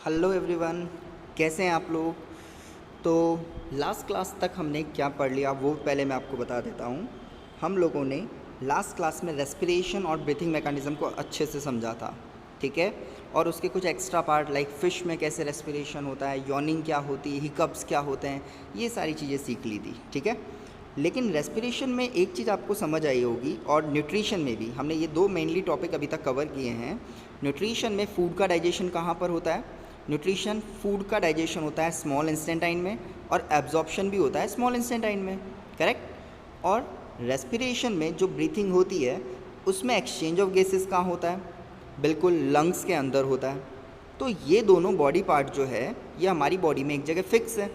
Hello everyone, कैसे हैं आप लोग। तो लास्ट क्लास तक हमने क्या पढ़ लिया वो पहले मैं आपको बता देता हूँ। हम लोगों ने लास्ट क्लास में रेस्पिरेशन और ब्रीथिंग मैकेनिज़्म को अच्छे से समझा था, ठीक है। और उसके कुछ एक्स्ट्रा पार्ट लाइक फ़िश में कैसे रेस्पिरेशन होता है, यॉर्निंग क्या होती है, हिकअप्स क्या होते हैं, ये सारी चीज़ें सीख ली थी, ठीक है। लेकिन रेस्पिरेशन में एक चीज़ आपको समझ आई होगी, और न्यूट्रिशन में भी हमने ये दो मेनली टॉपिक अभी तक कवर किए हैं। न्यूट्रिशन में फूड का डाइजेशन कहाँ पर होता है, न्यूट्रिशन फूड का डाइजेशन होता है स्मॉल इंस्टेंटाइन में, और एब्जॉर्प्शन भी होता है स्मॉल इंस्टेंटाइन में, करेक्ट। और रेस्पिरेशन में जो ब्रीथिंग होती है उसमें एक्सचेंज ऑफ गैसेस कहाँ होता है, बिल्कुल लंग्स के अंदर होता है। तो ये दोनों बॉडी पार्ट जो है ये हमारी बॉडी में एक जगह फिक्स है।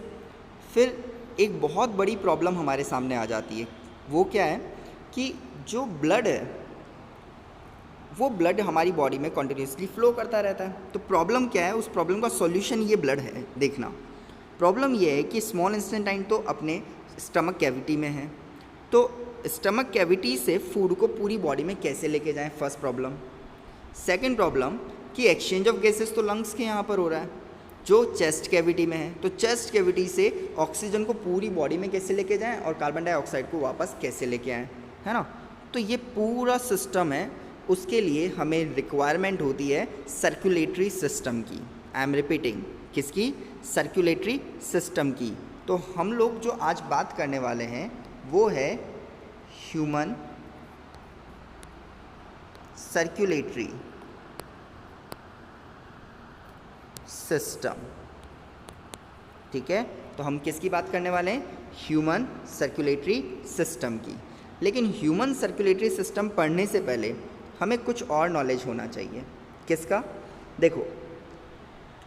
फिर एक बहुत बड़ी प्रॉब्लम हमारे सामने आ जाती है, वो क्या है कि जो ब्लड है वो ब्लड हमारी बॉडी में कॉन्टिन्यूसली फ्लो करता रहता है। तो प्रॉब्लम क्या है, उस प्रॉब्लम का सॉल्यूशन ये ब्लड है। देखना, प्रॉब्लम ये है कि स्मॉल इंस्टेंटाइन तो अपने स्टमक कैविटी में है, तो स्टमक कैविटी से फूड को पूरी बॉडी में कैसे लेके जाएं, फर्स्ट प्रॉब्लम। सेकंड प्रॉब्लम कि एक्सचेंज ऑफ गैसेस तो लंग्स के यहाँ पर हो रहा है जो चेस्ट कैविटी में है, तो चेस्ट कैविटी से ऑक्सीजन को पूरी बॉडी में कैसे लेके जाएं और कार्बन डाइऑक्साइड को वापस कैसे लेके आएँ, है ना। तो ये पूरा सिस्टम है, उसके लिए हमें रिक्वायरमेंट होती है सर्कुलेटरी सिस्टम की। आई एम रिपीटिंग, किसकी, सर्कुलेटरी सिस्टम की। तो हम लोग जो आज बात करने वाले हैं वो है ह्यूमन सर्कुलेटरी सिस्टम, ठीक है। तो हम किसकी बात करने वाले हैं, ह्यूमन सर्कुलेटरी सिस्टम की। लेकिन ह्यूमन सर्कुलेटरी सिस्टम पढ़ने से पहले हमें कुछ और नॉलेज होना चाहिए। किसका, देखो,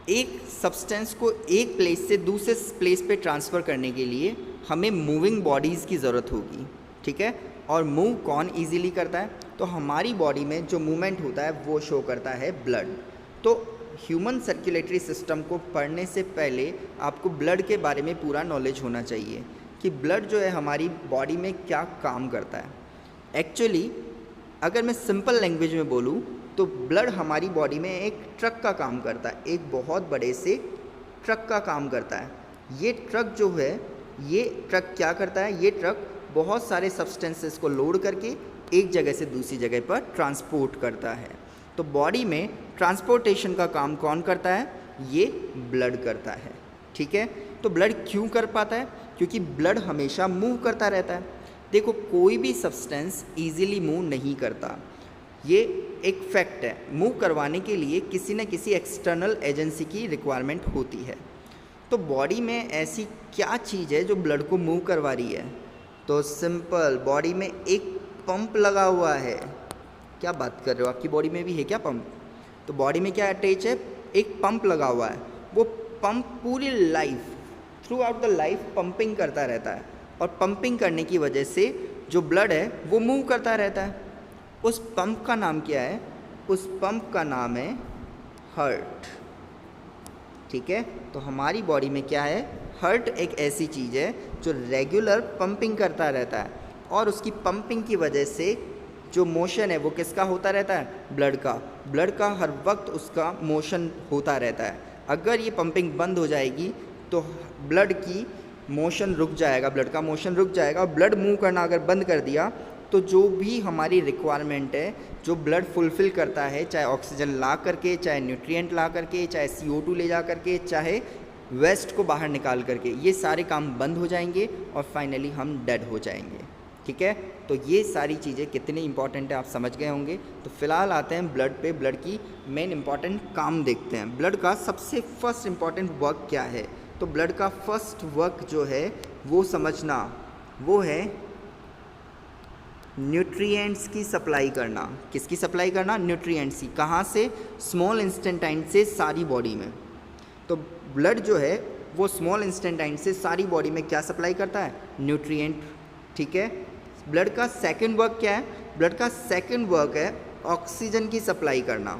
एक सब्सटेंस को एक प्लेस से दूसरे प्लेस पे ट्रांसफ़र करने के लिए हमें मूविंग बॉडीज़ की ज़रूरत होगी, ठीक है। और मूव कौन इजीली करता है, तो हमारी बॉडी में जो मूवमेंट होता है वो शो करता है ब्लड। तो ह्यूमन सर्कुलेटरी सिस्टम को पढ़ने से पहले आपको ब्लड के बारे में पूरा नॉलेज होना चाहिए कि ब्लड जो है हमारी बॉडी में क्या काम करता है। एक्चुअली अगर मैं सिंपल लैंग्वेज में बोलूँ तो ब्लड हमारी बॉडी में एक ट्रक का काम करता है, एक बहुत बड़े से ट्रक का काम करता है। ये ट्रक जो है, ये ट्रक क्या करता है, ये ट्रक बहुत सारे सब्सटेंसेस को लोड करके एक जगह से दूसरी जगह पर ट्रांसपोर्ट करता है। तो बॉडी में ट्रांसपोर्टेशन का काम कौन करता है, ये ब्लड करता है, ठीक है। तो ब्लड क्यों कर पाता है, क्योंकि ब्लड हमेशा मूव करता रहता है। देखो, कोई भी सब्सटेंस इजीली मूव नहीं करता, ये एक फैक्ट है। मूव करवाने के लिए किसी न किसी एक्सटर्नल एजेंसी की रिक्वायरमेंट होती है। तो बॉडी में ऐसी क्या चीज़ है जो ब्लड को मूव करवा रही है, तो सिंपल, बॉडी में एक पंप लगा हुआ है। क्या बात कर रहे हो, आपकी बॉडी में भी है क्या पंप। तो बॉडी में क्या अटैच है, एक पंप लगा हुआ है। वो पंप पूरी life, through out the life pumping करता रहता है, और पंपिंग करने की वजह से जो ब्लड है वो मूव करता रहता है। उस पंप का नाम क्या है, उस पंप का नाम है हार्ट, ठीक है। तो हमारी बॉडी में क्या है, हार्ट एक ऐसी चीज़ है जो रेगुलर पंपिंग करता रहता है, और उसकी पंपिंग की वजह से जो मोशन है वो किसका होता रहता है, ब्लड का। ब्लड का हर वक्त उसका मोशन होता रहता है। अगर ये पंपिंग बंद हो जाएगी तो ब्लड की मोशन रुक जाएगा, ब्लड का मोशन रुक जाएगा। और ब्लड मूव करना अगर बंद कर दिया तो जो भी हमारी रिक्वायरमेंट है, जो ब्लड फुलफ़िल करता है, चाहे ऑक्सीजन ला करके, चाहे न्यूट्रिएंट ला करके, चाहे CO2 ले जा करके, चाहे वेस्ट को बाहर निकाल करके, ये सारे काम बंद हो जाएंगे और फाइनली हम डेड हो जाएंगे, ठीक है। तो ये सारी चीज़ें कितनी इंपॉर्टेंट है आप समझ गए होंगे। तो फिलहाल आते हैं ब्लड पे, ब्लड की मेन इंपॉर्टेंट काम देखते हैं। ब्लड का सबसे फर्स्ट इंपॉर्टेंट वर्क क्या है, तो ब्लड का फर्स्ट वर्क जो है वो समझना, वो है न्यूट्रिएंट्स की सप्लाई करना। किसकी सप्लाई करना, न्यूट्रिएंट्स की। कहाँ से, स्मॉल इंस्टेंटाइन से सारी बॉडी में। तो ब्लड जो है वो स्मॉल इंस्टेंटाइन से सारी बॉडी में क्या सप्लाई करता है, न्यूट्रिएंट, ठीक है। ब्लड का सेकंड वर्क क्या है, ब्लड का सेकंड वर्क है ऑक्सीजन की सप्लाई करना,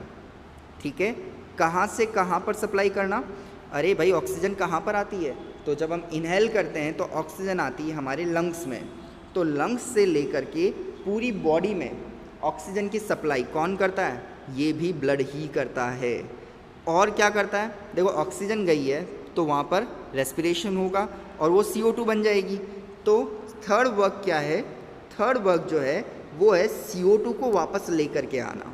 ठीक है। कहाँ से कहाँ पर सप्लाई करना, अरे भाई ऑक्सीजन कहाँ पर आती है, तो जब हम इनहेल करते हैं तो ऑक्सीजन आती है हमारे लंग्स में। तो लंग्स से लेकर के पूरी बॉडी में ऑक्सीजन की सप्लाई कौन करता है, ये भी ब्लड ही करता है। और क्या करता है, देखो ऑक्सीजन गई है तो वहाँ पर रेस्पिरेशन होगा और वो CO2 बन जाएगी। तो थर्ड वर्क क्या है, थर्ड वर्क जो है वो है CO2 को वापस लेकर के आना,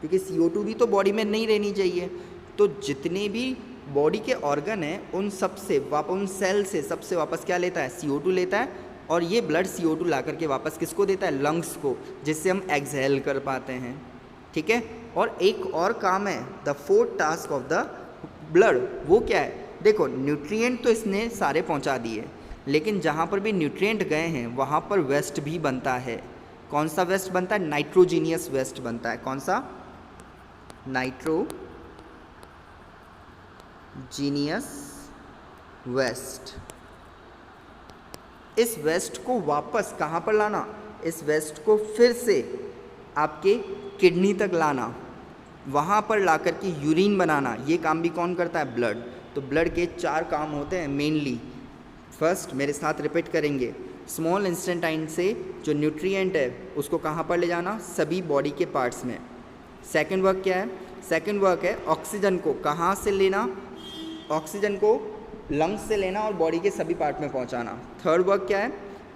क्योंकि CO2 भी तो बॉडी में नहीं रहनी चाहिए। तो जितने भी बॉडी के ऑर्गन हैं उन सबसे उन सेल से सबसे वापस क्या लेता है, CO2 लेता है, और ये ब्लड CO2 ला करके वापस किसको देता है, लंग्स को, जिससे हम एक्सहेल कर पाते हैं। ठीक है, और एक और काम है, the fourth task of the blood, वो क्या है, देखो न्यूट्रिएंट तो इसने सारे पहुंचा दिए, लेकिन जहाँ पर भी न्यूट्रिएंट गए हैं वहाँ पर वेस्ट भी बनता है। कौन सा वेस्ट बनता है, नाइट्रोजीनियस वेस्ट बनता है। कौन सा, नाइट्रोजीनियस वेस्ट। इस वेस्ट को वापस कहाँ पर लाना, इस वेस्ट को फिर से आपके किडनी तक लाना, वहाँ पर ला कर के यूरिन बनाना, ये काम भी कौन करता है, ब्लड। तो ब्लड के 4 काम होते हैं मेनली। फर्स्ट, मेरे साथ रिपीट करेंगे, स्मॉल इंस्टेंटाइन से जो न्यूट्रिएंट है उसको कहाँ पर ले जाना, सभी बॉडी के पार्ट्स में। सेकंड वर्क क्या है, सेकंड वर्क है ऑक्सीजन को कहाँ से लेना, ऑक्सीजन को लंग्स से लेना और बॉडी के सभी पार्ट में पहुँचाना। थर्ड वर्क क्या है,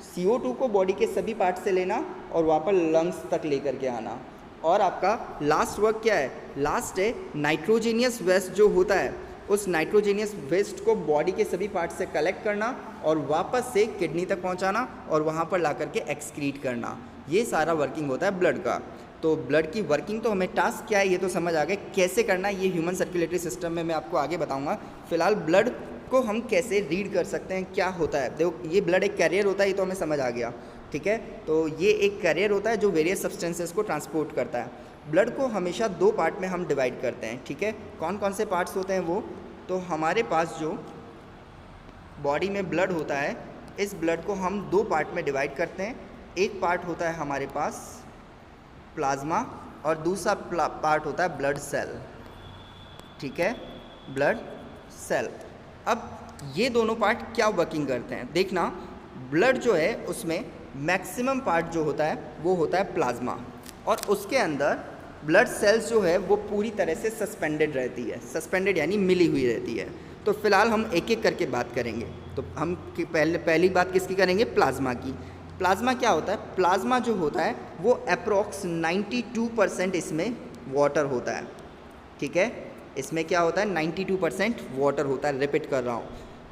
CO2 को बॉडी के सभी पार्ट से लेना और वहाँ पर लंग्स तक लेकर के आना। और आपका लास्ट वर्क क्या है, लास्ट है नाइट्रोजीनियस वेस्ट जो होता है, उस नाइट्रोजीनियस वेस्ट को बॉडी के सभी पार्ट से कलेक्ट करना और वापस से किडनी तक पहुंचाना और वहां पर ला करके एक्सक्रीट करना। ये सारा वर्किंग होता है ब्लड का। तो ब्लड की वर्किंग, तो हमें टास्क क्या है ये तो समझ आ गए, कैसे करना है ये ह्यूमन सर्कुलेटरी सिस्टम में मैं आपको आगे बताऊंगा। फिलहाल ब्लड को हम कैसे रीड कर सकते हैं, क्या होता है, देखो ये ब्लड एक कैरियर होता है, ये तो हमें समझ आ गया। ठीक है, तो ये एक कैरियर होता है जो वेरियस सब्सटेंसेस को ट्रांसपोर्ट करता है। ब्लड को हमेशा 2 पार्ट में हम डिवाइड करते हैं। ठीक है, कौन कौन से पार्ट्स होते हैं वो, तो हमारे पास जो बॉडी में ब्लड होता है, इस ब्लड को हम 2 पार्ट में डिवाइड करते हैं। एक पार्ट होता है हमारे पास प्लाज्मा और दूसरा पार्ट होता है ब्लड सेल। ठीक है, ब्लड सेल। अब ये दोनों पार्ट क्या वर्किंग करते हैं, देखना ब्लड जो है उसमें मैक्सिमम पार्ट जो होता है वो होता है प्लाज्मा, और उसके अंदर ब्लड सेल्स जो है वो पूरी तरह से सस्पेंडेड रहती है, सस्पेंडेड यानी मिली हुई रहती है। तो फिलहाल हम एक एक करके बात करेंगे। तो हम पहली बात किसकी करेंगे, प्लाज्मा की। प्लाज्मा क्या होता है, प्लाज्मा जो होता है वो अप्रोक्स 92% इसमें वाटर होता है। ठीक है, इसमें क्या होता है, 92% वाटर होता है। रिपीट कर रहा हूँ,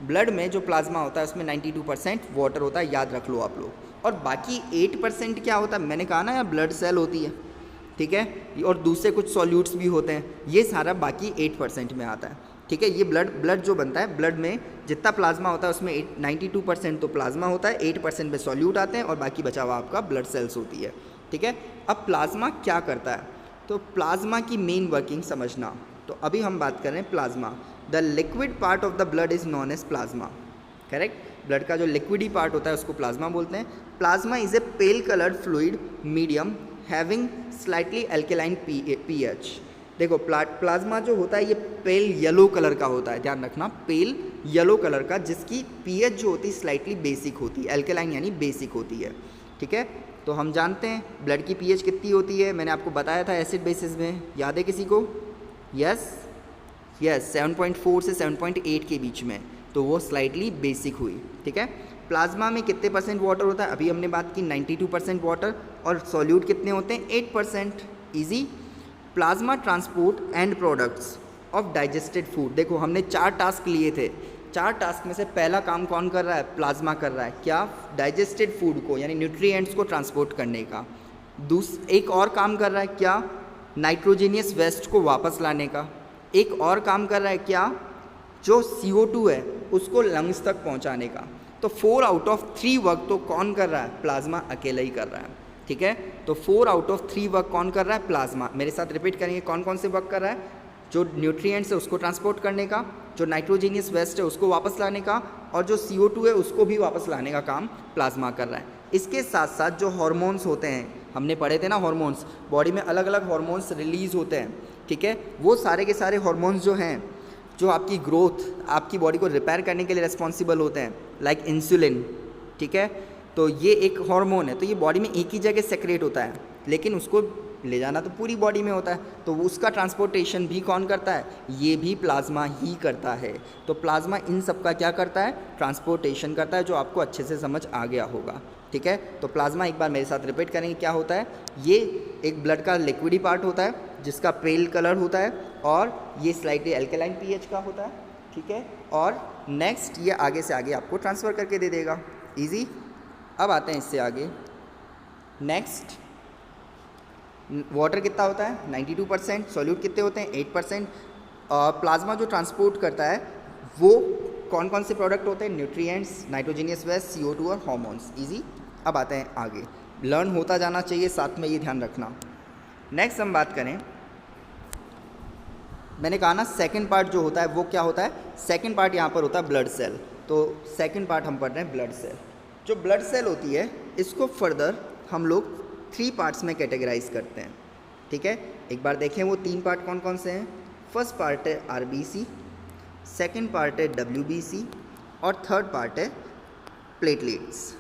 ब्लड में जो प्लाज्मा होता है उसमें 92% वाटर होता है, याद रख लो आप लोग। और बाकी 8% क्या होता है, मैंने कहा ना यार ब्लड सेल होती है। ठीक है, और दूसरे कुछ सॉल्यूट्स भी होते हैं, ये सारा बाकी 8% में आता है। ठीक है, ये ब्लड जो बनता है, ब्लड में जितना प्लाज्मा होता है उसमें 92% तो प्लाज्मा होता है, 8% में सॉल्यूट आते हैं और बाकी बचा हुआ आपका ब्लड सेल्स होती है। ठीक है, अब प्लाज्मा क्या करता है, तो प्लाज्मा की मेन वर्किंग समझना। तो अभी हम बात कर रहे हैं plasma. The liquid part of the blood is known as plasma. Correct, blood का जो लिक्विड ही पार्ट होता है उसको प्लाज्मा बोलते हैं। Plasma is a pale coloured fluid medium having slightly alkaline pH। देखो प्लाज्मा जो होता है ये पेल येलो कलर का होता है, ध्यान रखना, पेल येलो कलर का, जिसकी pH जो होती है स्लाइटली बेसिक होती है, एल्केलाइन यानी बेसिक होती है। ठीक है, तो हम जानते हैं ब्लड की pH कितनी होती है, मैंने आपको बताया था एसिड बेसिस में, याद है किसी को, यस 7.4 से 7.8 के बीच में, तो वो स्लाइटली बेसिक हुई। ठीक है, प्लाज्मा में कितने % वाटर होता है, अभी हमने बात की 92% वाटर, और सॉल्यूट कितने होते हैं 8%। Easy. Plasma transport and products of digested food. देखो हमने 4 टास्क लिए थे, 4 टास्क में से पहला काम कौन कर रहा है, प्लाज्मा कर रहा है, क्या, डाइजेस्टेड फूड को यानी न्यूट्रिएंट्स को ट्रांसपोर्ट करने का। एक और काम कर रहा है क्या, नाइट्रोजीनियस वेस्ट को वापस लाने का। एक और काम कर रहा है क्या, जो CO2 है उसको लंग्स तक पहुंचाने का। तो 4 आउट ऑफ 3 वर्क तो कौन कर रहा है, प्लाज्मा अकेला ही कर रहा है। ठीक है, तो 4 आउट ऑफ 3 वर्क कौन कर रहा है, प्लाज्मा। मेरे साथ रिपीट करेंगे, कौन कौन से वर्क कर रहा है, जो न्यूट्रिएंट्स है उसको ट्रांसपोर्ट करने का, जो नाइट्रोजीनियस वेस्ट है उसको वापस लाने का, और जो CO2 है उसको भी वापस लाने का काम प्लाज्मा कर रहा है। इसके साथ साथ जो हार्मोन्स होते हैं, हमने पढ़े थे ना हार्मोन्स, बॉडी में अलग अलग हार्मोन्स रिलीज होते हैं। ठीक है, वो सारे के सारे हार्मोन्स जो हैं, जो आपकी ग्रोथ, आपकी बॉडी को रिपेयर करने के लिए रिस्पॉन्सिबल होते हैं, लाइक इंसुलिन। ठीक है, तो ये एक हार्मोन है, तो ये बॉडी में एक ही जगह सेक्रेट होता है, लेकिन उसको ले जाना तो पूरी बॉडी में होता है, तो उसका ट्रांसपोर्टेशन भी कौन करता है, ये भी प्लाज्मा ही करता है। तो प्लाज्मा इन सब का क्या करता है, ट्रांसपोर्टेशन करता है, जो आपको अच्छे से समझ आ गया होगा। ठीक है, तो प्लाज्मा एक बार मेरे साथ रिपीट करेंगे क्या होता है। ये एक ब्लड का लिक्विडी पार्ट होता है जिसका पेल कलर होता है, और ये स्लाइटली एल्केलाइन पीएच का होता है। ठीक है, और नेक्स्ट ये आगे से आगे आपको ट्रांसफ़र करके दे देगा, इजी। अब आते हैं इससे आगे। नेक्स्ट, वाटर कितना होता है 92%, सॉल्यूट कितने होते हैं 8%। प्लाज्मा जो ट्रांसपोर्ट करता है वो कौन कौन से प्रोडक्ट होते हैं, न्यूट्रिएंट्स, नाइट्रोजीनियस वेस्ट, CO2 और हार्मोन्स, इजी। अब आते हैं आगे, लर्न होता जाना चाहिए, साथ में ये ध्यान रखना। नेक्स्ट हम बात करें, मैंने कहा ना सेकंड पार्ट जो होता है वो क्या होता है, सेकंड पार्ट यहाँ पर होता है ब्लड सेल। तो सेकंड पार्ट हम पढ़ रहे हैं ब्लड सेल। जो ब्लड सेल होती है इसको फर्दर हम लोग 3 पार्ट्स में कैटेगराइज करते हैं। ठीक है, एक बार देखें वो 3 पार्ट कौन कौन से हैं। फर्स्ट पार्ट है RBC, सेकंड पार्ट है WBC और थर्ड पार्ट है प्लेटलेट्स।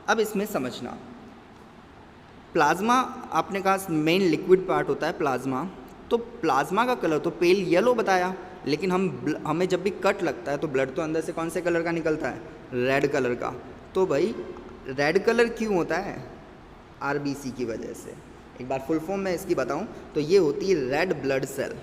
अब इसमें समझना, प्लाज्मा आपने कहा मेन लिक्विड पार्ट होता है प्लाज्मा, तो प्लाज्मा का कलर तो पेल येलो बताया, लेकिन हमें जब भी कट लगता है तो ब्लड तो अंदर से कौन से कलर का निकलता है, रेड कलर का। तो भाई रेड कलर क्यों होता है, RBC की वजह से। एक बार फुल फॉर्म में इसकी बताऊं तो ये होती है रेड ब्लड सेल।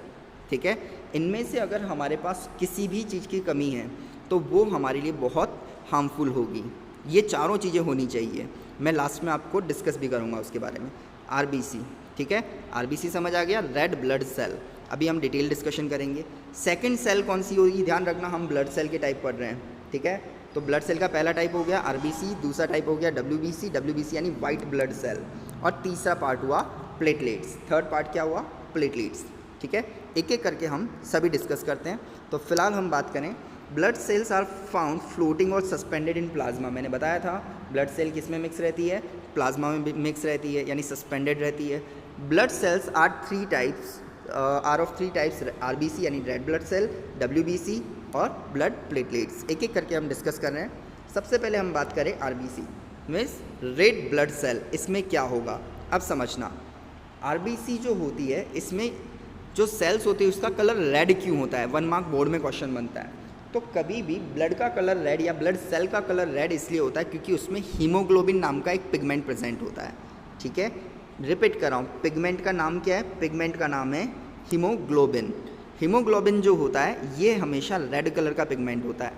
ठीक है, इनमें से अगर हमारे पास किसी भी चीज़ की कमी है तो वो हमारे लिए बहुत हार्मफुल होगी। ये चारों चीज़ें होनी चाहिए, मैं लास्ट में आपको डिस्कस भी करूँगा उसके बारे में। RBC, ठीक है, RBC समझ आ गया, रेड ब्लड सेल। अभी हम डिटेल डिस्कशन करेंगे। सेकंड सेल कौन सी होगी, ध्यान रखना हम ब्लड सेल के टाइप पढ़ रहे हैं। ठीक है, तो ब्लड सेल का पहला टाइप हो गया RBC, दूसरा टाइप हो गया WBC यानी वाइट ब्लड सेल, और तीसरा पार्ट हुआ प्लेटलेट्स। थर्ड पार्ट क्या हुआ, प्लेटलेट्स। ठीक है, एक एक करके हम सभी डिस्कस करते हैं। तो फिलहाल हम बात करें, blood cells are found floating और सस्पेंडेड इन प्लाज्मा। मैंने बताया था ब्लड सेल किस में मिक्स रहती है, प्लाज्मा में मिक्स रहती है, यानी सस्पेंडेड रहती है। Blood cells are 3 types, are of 3 types, RBC यानी रेड ब्लड सेल, WBC और ब्लड प्लेटलेट्स। एक एक करके हम डिस्कस कर रहे हैं। सबसे पहले हम बात करें RBC means red blood cell, इसमें क्या होगा अब समझना। RBC जो होती है इसमें जो सेल्स होती है उसका कलर रेड क्यों होता है, 1 मार्क बोर्ड में क्वेश्चन बनता है। तो कभी भी ब्लड का कलर रेड या ब्लड सेल का कलर रेड इसलिए होता है क्योंकि उसमें हीमोग्लोबिन नाम का एक पिगमेंट प्रेजेंट होता है। ठीक है, रिपीट कर रहा हूँ, पिगमेंट का नाम क्या है, पिगमेंट का नाम है हीमोग्लोबिन। हीमोग्लोबिन जो होता है ये हमेशा रेड कलर का पिगमेंट होता है,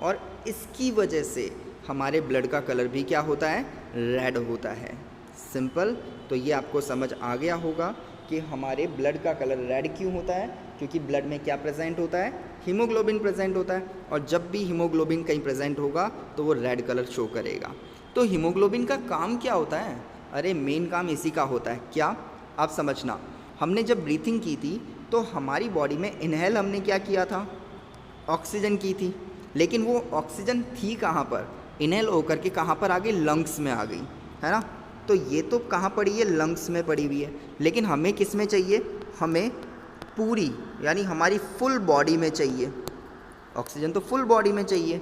और इसकी वजह से हमारे ब्लड का कलर भी क्या होता है, रेड होता है। सिंपल। तो ये आपको समझ आ गया होगा कि हमारे ब्लड का कलर रेड क्यों होता है, क्योंकि ब्लड में क्या प्रेजेंट होता है, हीमोग्लोबिन प्रेजेंट होता है, और जब भी हीमोग्लोबिन कहीं प्रेजेंट होगा तो वो रेड कलर शो करेगा। तो हीमोग्लोबिन का काम क्या होता है, अरे मेन काम इसी का होता है। क्या, आप समझना, हमने जब ब्रीथिंग की थी तो हमारी बॉडी में इनहेल हमने क्या किया था, ऑक्सीजन की थी, लेकिन वो ऑक्सीजन थी कहाँ पर, इनहेल होकर के कहाँ पर आ गई, लंग्स में आ गई, है ना। तो ये तो कहाँ पड़ी है, लंग्स में पड़ी हुई है, लेकिन हमें किस में चाहिए, हमें पूरी यानी हमारी फुल बॉडी में चाहिए। ऑक्सीजन तो फुल बॉडी में चाहिए।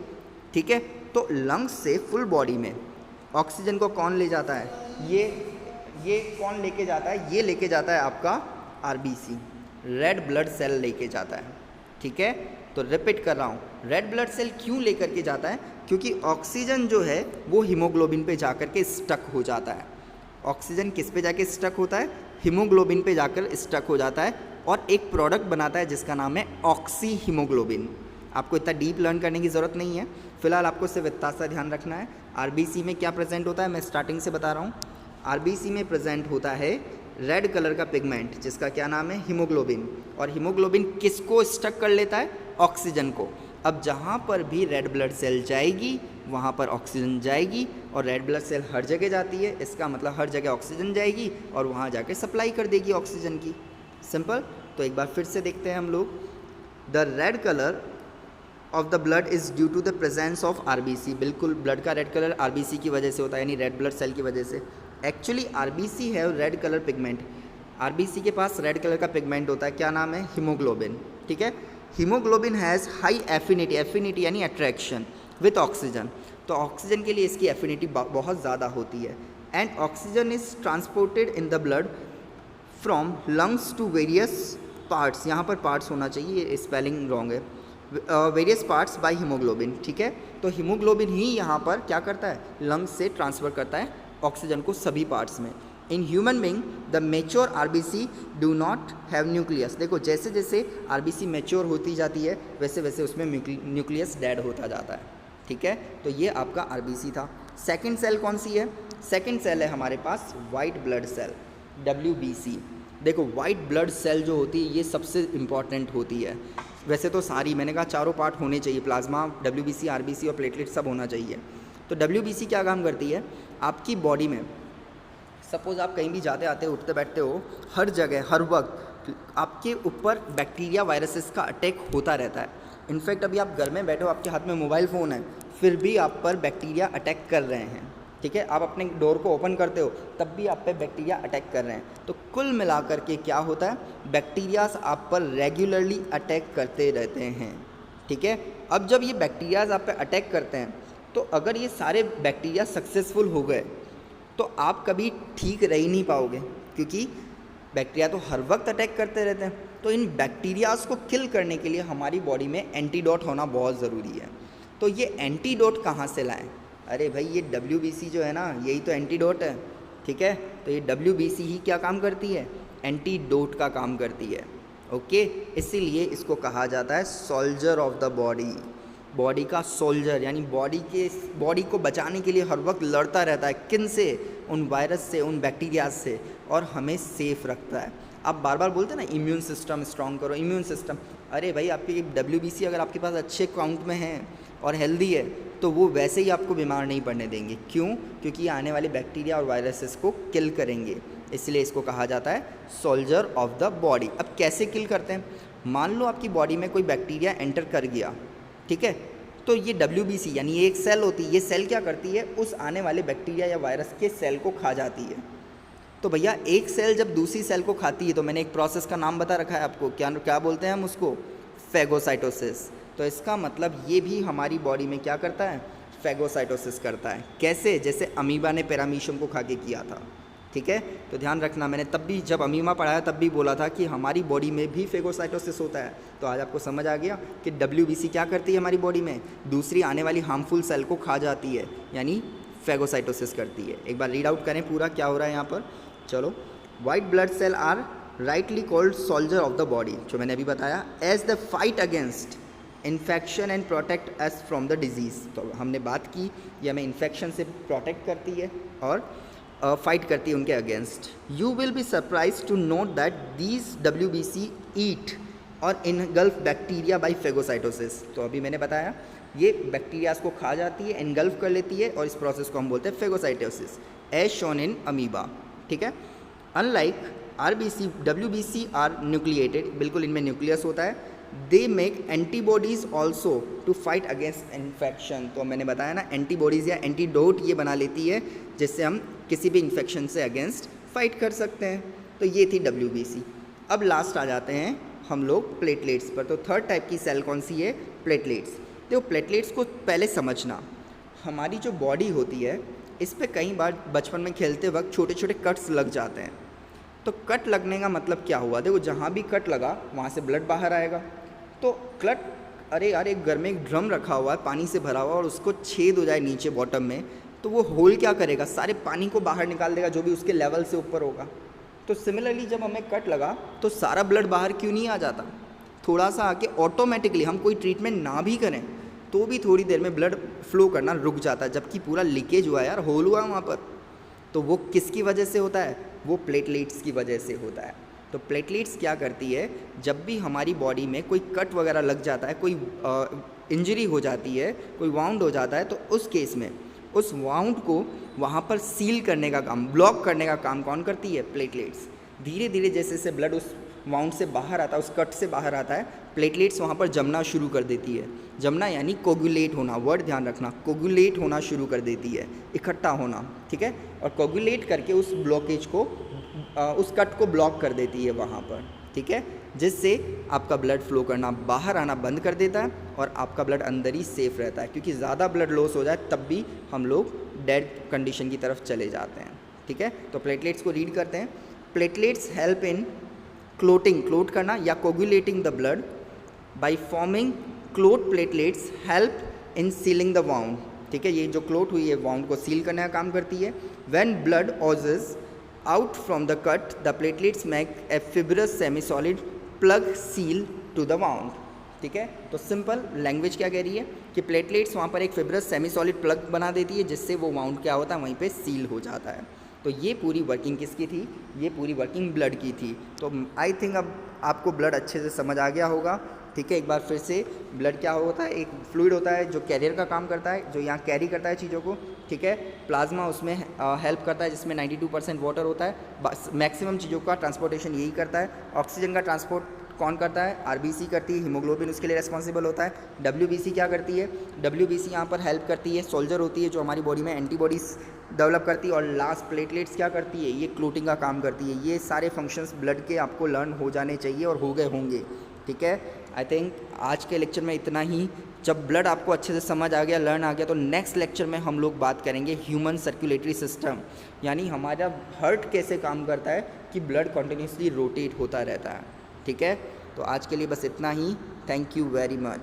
ठीक है, तो लंग्स से फुल बॉडी में ऑक्सीजन को कौन ले जाता है, ये कौन लेके जाता है, ये लेके जाता है आपका RBC, रेड ब्लड सेल लेके जाता है। ठीक है, तो रिपीट कर रहा हूँ, रेड ब्लड सेल क्यों लेकर के जाता है, क्योंकि ऑक्सीजन जो है वो हीमोग्लोबिन पे जाकर के स्टक हो जाता है। ऑक्सीजन किस पे जाके स्टक होता है, हीमोग्लोबिन पे जाकर स्टक हो जाता है, और एक प्रोडक्ट बनाता है जिसका नाम है ऑक्सी हीमोग्लोबिन। आपको इतना डीप लर्न करने की ज़रूरत नहीं है, फिलहाल आपको सिर्फ इतना सा ध्यान रखना है। RBC में क्या प्रेजेंट होता है, मैं स्टार्टिंग से बता रहा हूँ। RBC में प्रेजेंट होता है रेड कलर का पिगमेंट जिसका क्या नाम है, हीमोग्लोबिन। और हीमोग्लोबिन किसको स्टक कर लेता है, ऑक्सीजन को। अब जहाँ पर भी रेड ब्लड सेल जाएगी वहाँ पर ऑक्सीजन जाएगी, और रेड ब्लड सेल हर जगह जाती है, इसका मतलब हर जगह ऑक्सीजन जाएगी और वहाँ जाके सप्लाई कर देगी ऑक्सीजन की। सिंपल। तो एक बार फिर से देखते हैं हम लोग, the red colour of the blood is due to the presence of RBC। बिल्कुल, ब्लड का रेड कलर RBC की वजह से होता है, यानी रेड ब्लड सेल की वजह से। एक्चुअली RBC है रेड कलर पिगमेंट, RBC के पास रेड कलर का पिगमेंट होता है, क्या नाम है, हीमोग्लोबिन। ठीक है, हीमोग्लोबिन हैज़ हाई एफिनिटी यानी अट्रैक्शन विथ ऑक्सीजन। तो ऑक्सीजन के लिए इसकी एफिनिटी बहुत ज़्यादा होती है। And oxygen is transported in the blood from lungs to various parts, यहाँ पर पार्ट्स होना चाहिए, स्पेलिंग रॉन्ग है, वेरियस पार्ट्स बाय हीमोग्लोबिन, ठीक है। तो हीमोग्लोबिन ही यहाँ पर क्या करता है, लंग्स से ट्रांसफ़र करता है ऑक्सीजन को सभी पार्ट्स में। In human being the mature RBC do not have nucleus. देखो जैसे जैसे आरबीसी मेच्योर होती जाती है वैसे वैसे उसमें न्यूक्लियस डेड होता जाता है, ठीक है। तो ये आपका आरबीसी था। सेकंड सेल कौन सी है, सेकंड सेल है हमारे पास वाइट ब्लड सेल, WBC। देखो वाइट ब्लड सेल जो होती है ये सबसे इम्पॉर्टेंट होती है। वैसे तो सारी, मैंने कहा चारों पार्ट होने चाहिए, प्लाज्मा, WBC, RBC और प्लेटलेट सब होना चाहिए। तो WBC क्या काम करती है, आपकी बॉडी में सपोज़ आप कहीं भी जाते आते उठते बैठते हो, हर जगह हर वक्त आपके ऊपर बैक्टीरिया वायरसेस का अटैक होता रहता है। इनफैक्ट अभी आप घर में बैठे हो, आपके हाथ में मोबाइल फ़ोन है, फिर भी आप पर बैक्टीरिया अटैक कर रहे हैं, ठीक है। आप अपने डोर को ओपन करते हो तब भी आप पे बैक्टीरिया अटैक कर रहे हैं। तो कुल मिलाकर के क्या होता है, बैक्टीरियाज आप पर रेगुलरली अटैक करते रहते हैं, ठीक है। अब जब ये बैक्टीरियाज आप पे अटैक करते हैं तो अगर ये सारे बैक्टीरिया सक्सेसफुल हो गए तो आप कभी ठीक रह ही नहीं पाओगे, क्योंकि बैक्टीरिया तो हर वक्त अटैक करते रहते हैं। तो इन बैक्टीरियाज को किल करने के लिए हमारी बॉडी में एंटीडोट होना बहुत ज़रूरी है। तो ये एंटीडोट कहाँ से लाएं, अरे भाई ये WBC जो है ना, यही तो एंटीडोट है, ठीक है। तो ये WBC ही क्या काम करती है, एंटीडोट का काम करती है, ओके। इसीलिए इसको कहा जाता है soldier of the body, body का सोल्जर, यानी बॉडी को बचाने के लिए हर वक्त लड़ता रहता है, किन से, उन वायरस से, उन बैक्टीरियाज से, और हमें सेफ रखता है। आप बार बार बोलते हैं ना इम्यून सिस्टम स्ट्रॉन्ग करो, इम्यून सिस्टम, अरे भाई आपकी WBC अगर आपके पास अच्छे काउंट में है और हेल्दी है तो वो वैसे ही आपको बीमार नहीं पड़ने देंगे। क्यों, क्योंकि आने वाले बैक्टीरिया और वायरसेस को किल करेंगे, इसलिए इसको कहा जाता है सोल्जर ऑफ द बॉडी। अब कैसे किल करते हैं, मान लो आपकी बॉडी में कोई बैक्टीरिया एंटर कर गया, ठीक है, तो ये WBC यानी ये एक सेल होती है, ये सेल क्या करती है, उस आने वाले बैक्टीरिया या वायरस के सेल को खा जाती है। तो भैया एक सेल जब दूसरी सेल को खाती है तो मैंने एक प्रोसेस का नाम बता रखा है आपको, क्या बोलते हैं हम उसको, फेगोसाइटोसिस। तो इसका मतलब ये भी हमारी बॉडी में क्या करता है, फेगोसाइटोसिस करता है। कैसे, जैसे अमीबा ने पैरामीशियम को खा के किया था, ठीक है। तो ध्यान रखना, मैंने तब भी जब अमीबा पढ़ाया तब भी बोला था कि हमारी बॉडी में भी फेगोसाइटोसिस होता है। तो आज आपको समझ आ गया कि WBC क्या करती है हमारी बॉडी में, दूसरी आने वाली हार्मफुल सेल को खा जाती है, यानी फेगोसाइटोसिस करती है। एक बार रीड आउट करें पूरा क्या हो रहा है यहाँ पर, चलो। White blood cell are rightly called soldier of the body, जो मैंने अभी बताया, as the fight against infection and protect us from the disease. तो हमने बात की, ये हमें इन्फेक्शन से प्रोटेक्ट करती है और फाइट करती है उनके against. You will be surprise to note that these WBC eat और इनगल्फ बैक्टीरिया बाई फेगोसाइटोसिस। तो अभी मैंने बताया ये बैक्टीरियाज को खा जाती है, इनगल्फ कर लेती है, और इस प्रोसेस को हम बोलते हैं phagocytosis, as shown in amoeba, ठीक है। Unlike RBC, WBC are nucleated, बिल्कुल इनमें न्यूक्लियस होता है। They make antibodies also to fight against infection. तो मैंने बताया ना एंटीबॉडीज़ या एंटीडोट ये बना लेती है जिससे हम किसी भी इन्फेक्शन से अगेंस्ट फाइट कर सकते हैं। तो ये थी WBC। अब लास्ट आ जाते हैं हम लोग प्लेटलेट्स पर। तो थर्ड टाइप की सेल कौन सी है, प्लेटलेट्स। तो प्लेटलेट्स को पहले समझना, हमारी जो बॉडी होती है इस पर कई बार बचपन में खेलते वक्त छोटे छोटे कट्स लग जाते हैं। तो कट लगने का मतलब क्या हुआ, देखो जहाँ भी कट लगा वहाँ से ब्लड बाहर आएगा। तो कट, अरे यार एक घर में एक ड्रम रखा हुआ है पानी से भरा हुआ और उसको छेद हो जाए नीचे बॉटम में, तो वो होल क्या करेगा, सारे पानी को बाहर निकाल देगा जो भी उसके लेवल से ऊपर होगा। तो सिमिलरली जब हमें कट लगा तो सारा ब्लड बाहर क्यों नहीं आ जाता, थोड़ा सा आके ऑटोमेटिकली हम कोई ट्रीटमेंट ना भी करें तो भी थोड़ी देर में ब्लड फ्लो करना रुक जाता है, जबकि पूरा लीकेज हुआ है यार, होल हुआ वहाँ पर। तो वो किसकी वजह से होता है, वो प्लेटलेट्स की वजह से होता है। तो प्लेटलेट्स क्या करती है, जब भी हमारी बॉडी में कोई कट वगैरह लग जाता है, कोई इंजरी हो जाती है, कोई वाउंड हो जाता है, तो उस केस में उस वाउंड को वहाँ पर सील करने का काम, ब्लॉक करने का काम कौन करती है, प्लेटलेट्स। धीरे धीरे जैसे जैसे ब्लड उस वाउंड से बाहर आता है, उस कट से बाहर आता है, प्लेटलेट्स वहाँ पर जमना शुरू कर देती है। जमना यानी कोगुलेट होना, वर्ड ध्यान रखना, कोगुलेट होना शुरू कर देती है, इकट्ठा होना, ठीक है। और कोगुलेट करके उस ब्लॉकेज को, उस कट को ब्लॉक कर देती है वहाँ पर, ठीक है, जिससे आपका ब्लड फ्लो करना, बाहर आना बंद कर देता है और आपका ब्लड अंदर ही सेफ रहता है। क्योंकि ज़्यादा ब्लड लॉस हो जाए तब भी हम लोग डेड कंडीशन की तरफ चले जाते हैं। ठीक है, तो प्लेटलेट्स को रीड करते हैं। Platelets help in clotting, clot करना या coagulating the blood by forming clot platelets help in ceiling the wound, ठीक है, ये जो क्लोट हुई है वाउंड को सील करने का काम करती है। When blood oozes out from the cut the platelets make a fibrous semi solid plug seal to the wound, ठीक है। तो सिंपल लैंग्वेज क्या कह रही है कि प्लेटलेट्स वहाँ पर एक फिब्रस सेमी सॉलिड प्लग बना देती है जिससे वो वाउंड क्या होता है वहीं पे सील हो जाता है। तो ये पूरी वर्किंग किसकी थी, ये पूरी वर्किंग ब्लड की थी। तो आई थिंक अब आपको ब्लड अच्छे से समझ आ गया होगा, ठीक है। एक बार फिर से, ब्लड क्या होता है, एक फ्लूइड होता है जो कैरियर का काम करता है, जो यहाँ कैरी करता है चीज़ों को, ठीक है। प्लाज्मा उसमें हेल्प करता है जिसमें 92% वाटर होता है, बस मैक्सिमम चीज़ों का ट्रांसपोर्टेशन यही करता है। ऑक्सीजन का ट्रांसपोर्ट कौन करता है, आरबीसी करती है, हीमोग्लोबिन उसके लिए रिस्पॉन्सिबल होता है। डब्ल्यूबीसी क्या करती है, डब्ल्यूबीसी यहाँ पर हेल्प करती है, सोल्जर होती है जो हमारी बॉडी में एंटीबॉडीज़ डेवलप करती है। और लास्ट प्लेटलेट्स क्या करती है, ये क्लोटिंग का काम करती है। ये सारे फंक्शंस ब्लड के आपको लर्न हो जाने चाहिए और हो गए होंगे, ठीक है। आई थिंक आज के लेक्चर में इतना ही। जब ब्लड आपको अच्छे से समझ आ गया, लर्न आ गया, तो नेक्स्ट लेक्चर में हम लोग बात करेंगे ह्यूमन सर्कुलेटरी सिस्टम, यानी हमारा हार्ट कैसे काम करता है कि ब्लड कॉन्टिन्यूसली रोटेट होता रहता है, ठीक है। तो आज के लिए बस इतना ही। Thank you very much.